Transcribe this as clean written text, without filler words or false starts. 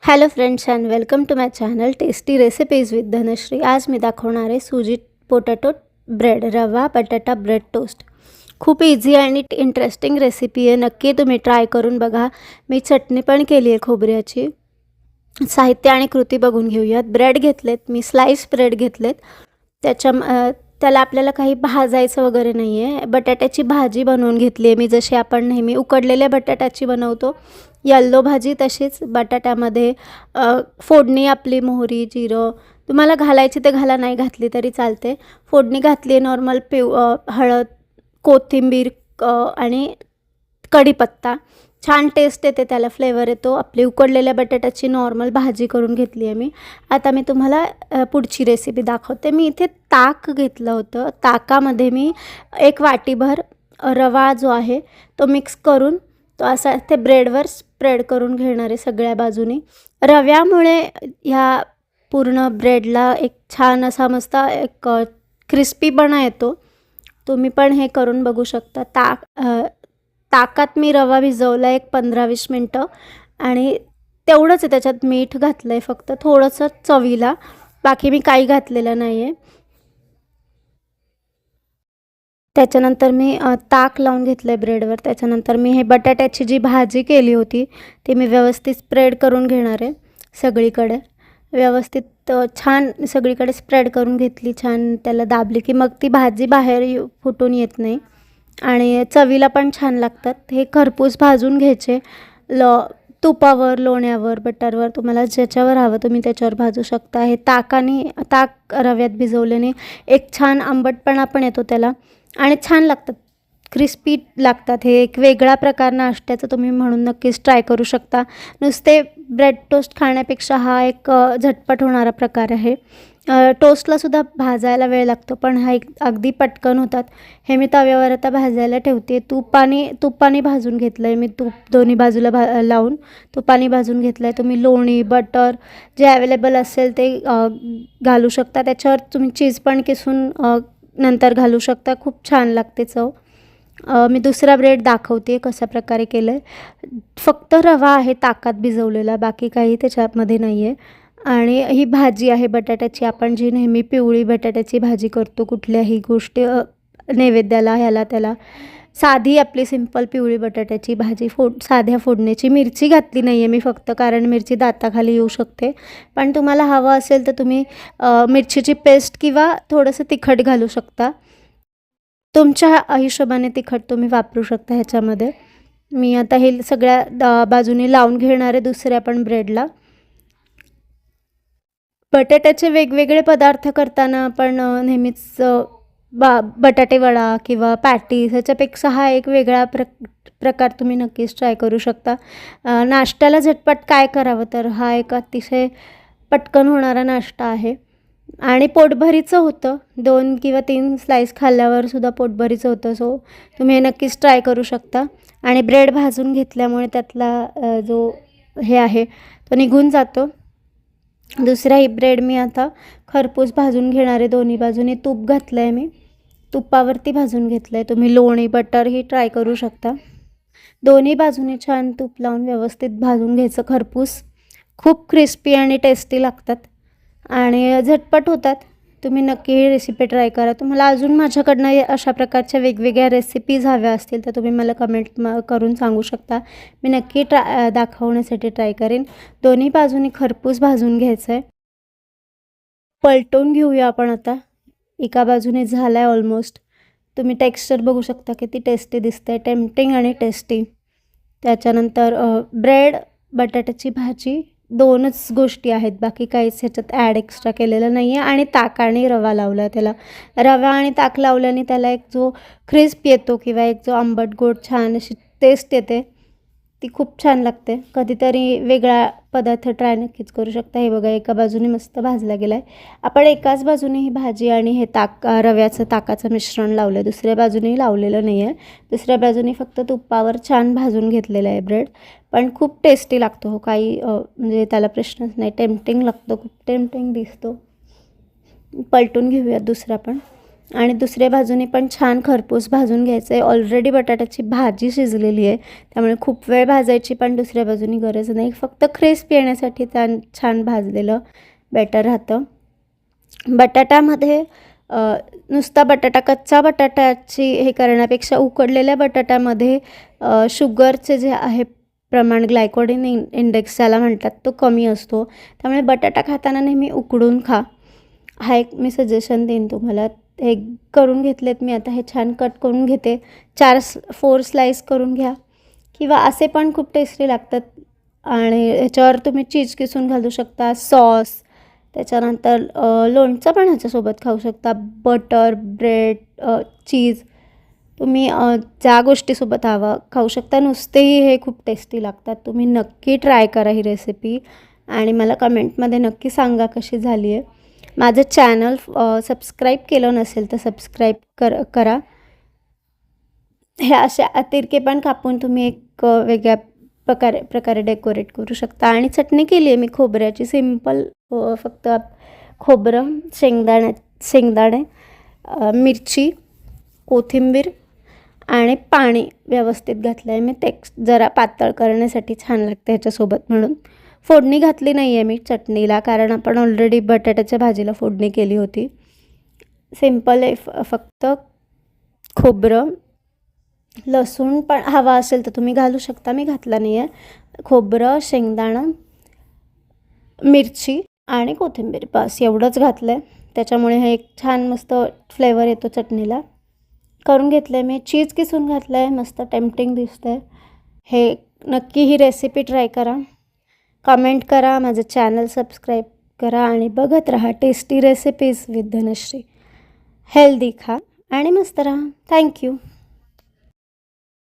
Hello friends and welcome to my channel tasty recipes with Dhanashree. आज मी दाखवणार आहे सुजी पोटॅटो ब्रेड रवा बटाटा ब्रेड टोस्ट। खूप इझी आणि इंटरेस्टिंग रेसिपी आहे, नक्की तुम्ही ट्राय करून बघा। मी चटणी पण केली आहे खोबऱ्याची। साहित्य आणि कृती बघून घेऊयात। ब्रेड घेतलेत मी, स्लाइस ब्रेड घेतलेत। त्याला आपल्याला काही भाजायचं वगैरे नाही आहे। बटाट्याची भाजी बनवून घेतली आहे मी, जशी आपण नेहमी उकडलेल्या बटाट्याची बनवतो येल्लो भाजी, तशीच बटाट्यामध्ये फोडणी आपली मोहरी जिरं तुम्हाला घालायची ते घाला, नाही घातली तरी चालते। फोडणी घातली नॉर्मल हळद कोथिंबीर आणि कढीपत्ता, छान टेस्ट येते, त्याला फ्लेवर येतो। आपली उकडलेल्या बटाट्याची नॉर्मल भाजी करून घेतली आहे मी। आता मी तुम्हाला पुढची रेसिपी दाखवते। मी इथे ताक घेतलं होतं, ताकामध्ये मी एक वाटीभर रवा जो आहे तो मिक्स करून तो असा ते ब्रेडवर स्प्रेड करून घेणार आहे सगळ्या बाजूनी। रव्यामुळे ह्या पूर्ण ब्रेडला एक छान असा मस्त एक क्रिस्पीपणा येतो। तुम्ही पण हे करून बघू शकता। ताकात मी रवा भिजवला एक 15-20 मिनटं आणि तेवढंच आहे, त्याच्यात मीठ घातलं आहे फक्त थोडंसं चवीला, बाकी मी काही घातलेलं नाही आहे। त्याच्यानंतर मी ताक लावून घेतलं आहे ब्रेडवर। त्याच्यानंतर मी हे बटाट्याची जी भाजी केली होती ती मी व्यवस्थित स्प्रेड करून घेणार आहे सगळीकडे। व्यवस्थित छान सगळीकडे स्प्रेड करून घेतली, छान त्याला दाबली की मग ती भाजी बाहेर फुटून येत नाही आणि चवीला पण छान लागतात। हे खरपूस भाजून घ्यायचे, तुपावर लोण्यावर बटरवर तुम्हाला ज्याच्यावर हवं तुम्ही त्याच्यावर भाजू शकता। हे ताक रव्यात भिजवल्याने एक छान आंबटपणा पण येतो त्याला आणि छान लागतात, क्रिस्पी लागतात। हे एक वेगळा प्रकार नाश्त्याचं तुम्ही म्हणून नक्कीच ट्राय करू शकता। नुसते ब्रेड टोस्ट खाण्यापेक्षा हा एक झटपट होणारा प्रकार आहे। टोस्टलासुद्धा भाजायला वेळ लागतो, पण हा एक अगदी पटकन होतात। हे मी तव्यावर आता भाजायला ठेवते। तुपाने भाजून घेतलं आहे मी, तूप दोन्ही बाजूला लावून तुपाने भाजून घेतलं आहे। तुम्ही लोणी बटर जे अवेलेबल असेल ते घालू शकता, त्याच्यावर तुम्ही चीज पण किसून नंतर घालू शकता, खूप छान लागते चव। मी दुसरा ब्रेड दाखवते कशा प्रकारे केलं आहे। फक्त रवा आहे ताकात भिजवलेला, बाकी काही त्याच्यामध्ये नाही आहे। आणि ही भाजी आहे बटाट्याची, आपण जी नेहमी पिवळी बटाट्याची भाजी करतो कुठल्याही गोष्टी नैवेद्याला ह्याला त्याला, साधी आपली सिंपल पिवळी बटाट्याची भाजी साध्या फोडणीची। मिरची घातली नाही आहे मी फक्त, कारण मिरची दाताखाली येऊ शकते, पण तुम्हाला हवं असेल तर तुम्ही मिरचीची पेस्ट किंवा थोडंसं तिखट घालू शकता। तुमच्या हिशोबाने तिखट तुम्ही वापरू शकता ह्याच्यामध्ये। मी आता हे सगळ्या बाजूने लावून घेणार आहे दुसऱ्या पण ब्रेडला। बटाट्याचे वेगवेगळे पदार्थ करताना आपण नेहमीच बटाटे वडा किंवा पॅटीस ह्याच्यापेक्षा हा एक वेगळा प्रकार तुम्ही नक्कीच ट्राय करू शकता। नाश्त्याला झटपट काय करावं, तर हा एक अतिशय पटकन होणारा नाश्ता आहे आणि पोटभरीचं होतं। 2 किंवा 3 स्लाइस खाल्ल्यावर सुद्धा पोटभरीचं होतं। सो तुम्ही हे नक्कीच ट्राय करू शकता आणि ब्रेड भाजून घेतल्यामुळे त्यातला जो हे आहे तो निघून जातो। दुसरा ब्रेड मी आता खरपूस भाजून घेणार आहे, दोन्ही बाजूने तूप घातलं आहे मी, तुपावरती भाजून घेतलं आहे। तुम्ही लोणी बटर ही ट्राय करू शकता। दोन्ही बाजूने छान तूप लावून व्यवस्थित भाजून घ्यायचं खरपूस, खूप क्रिस्पी आणि टेस्टी लागतात आणि झटपट होतात। तुम्ही नक्की ही रेसिपी ट्राय करा। तुम्हाला अजून माझ्याकडनं अशा प्रकारच्या वेगवेगळ्या रेसिपीज हव्या असतील तर तुम्ही मला कमेंट करून सांगू शकता, मी नक्की दाखवण्यासाठी ट्राय करेन। दोन्ही बाजूनी खरपूस भाजून घ्यायचं आहे। पलटून घेऊया आपण आता। एका बाजूने झाला आहे ऑलमोस्ट, तुम्ही टेक्स्चर बघू शकता किती टेस्टी दिसतं आहे, टेम्पटिंग आणि टेस्टी। त्याच्यानंतर ब्रेड बटाट्याची भाजी 2च गोष्टी आहेत, बाकी काहीच ह्याच्यात ॲड एक्स्ट्रा केलेलं नाही आहे आणि ताक आणि रवा लावला आहे त्याला। रवा आणि ताक लावल्याने त्याला एक जो क्रिस्प येतो किंवा एक जो आंबट गोड छान अशी टेस्ट येते, ती खूप छान लागते। कधीतरी वेगळा पदार्थ ट्राय नक्कीच करू शकता। हे बघा एका बाजूने मस्त भाजला गेला आहे। आपण एकाच बाजूने ही भाजी आणि हे रव्याचं ताकाचं मिश्रण लावलं आहे, दुसऱ्या बाजूनेही लावलेलं नाही आहे। दुसऱ्या बाजूने फक्त तुपावर छान भाजून घेतलेलं आहे ब्रेड, पण खूप टेस्टी लागतो हो, काही म्हणजे त्याला प्रश्नच नाही, टेम्पटिंग लागतो, खूप टेम्पटिंग दिसतो। पलटून घेऊयात दुसरा पण। आणि दुसऱ्या बाजूने पण छान खरपूस भाजून घ्यायचं आहे. ऑलरेडी बटाट्याची भाजी शिजलेली आहे, त्यामुळे खूप वेळ भाजायची पण दुसऱ्या बाजूनी गरज नाही. फक्त क्रिस्प येण्यासाठी छान भाजलेलं बेटर राहतं. बटाट्यामध्ये नुसता बटाटा, कच्चा बटाट्याची हे करण्यापेक्षा उकडलेल्या बटाट्यामध्ये शुगरचे जे आहे प्रमाण, ग्लायकोडिन इंडेक्स ज्याला म्हणतात, तो कमी असतो. त्यामुळे बटाटा खाताना नेहमी उकडून खा. हा एक मी सजेशन देईन तुम्हाला. हे करून घेतलेत मी. आता हे छान कट करून घेते. 4 स्लाईस करून घ्या किंवा असे पण खूप टेस्टी लागतात. आणि ह्याच्यावर तुम्ही चीज किसून घालू शकता, सॉस, त्याच्यानंतर लोणचं पण ह्याच्यासोबत खाऊ शकता. बटर, ब्रेड, चीज, तुम्ही ज्या गोष्टीसोबत हवं खाऊ शकता. नुसतेही हे खूप टेस्टी लागतात. तुम्ही नक्की ट्राय करा ही रेसिपी आणि मला कमेंटमध्ये नक्की सांगा कशी झाली आहे. माझं चॅनल सबस्क्राईब केलं नसेल तर सबस्क्राईब करा. हे अशा तिरके पण कापून तुम्ही एक वेगळ्या प्रकारे डेकोरेट करू शकता. आणि चटणी केली आहे मी खोबऱ्याची, सिंपल, फक्त खोबरं, शेंगदाणे, मिरची, कोथिंबीर आणि पाणी व्यवस्थित घातलं आहे मी. ते जरा पातळ करण्यासाठी छान लागतं ह्याच्यासोबत म्हणून. फोडणी घातली नाही आहे मी चटणीला, कारण आपण ऑलरेडी बटाट्याच्या भाजीला फोडणी केली होती. सिंपल आहे. फक्त खोबरं, लसूण पण हवा असेल तर तुम्ही घालू शकता, मी घातला नाही आहे. खोबरं, शेंगदाणं, मिरची आणि कोथिंबीर, बस एवढंच घातलं आहे. त्याच्यामुळे हे एक छान मस्त फ्लेवर येतो चटणीला. करून घेतलं आहे मी. चीज किसून घातलं आहे, मस्त टेम्पटिंग दिसतं आहे. हे नक्की ही रेसिपी ट्राय करा, कमेंट करा, माझं चॅनल सबस्क्राईब करा आणि बघत राहा tasty recipes with Dhanashree. Healthy खा आणि मस्त राहा. थँक्यू.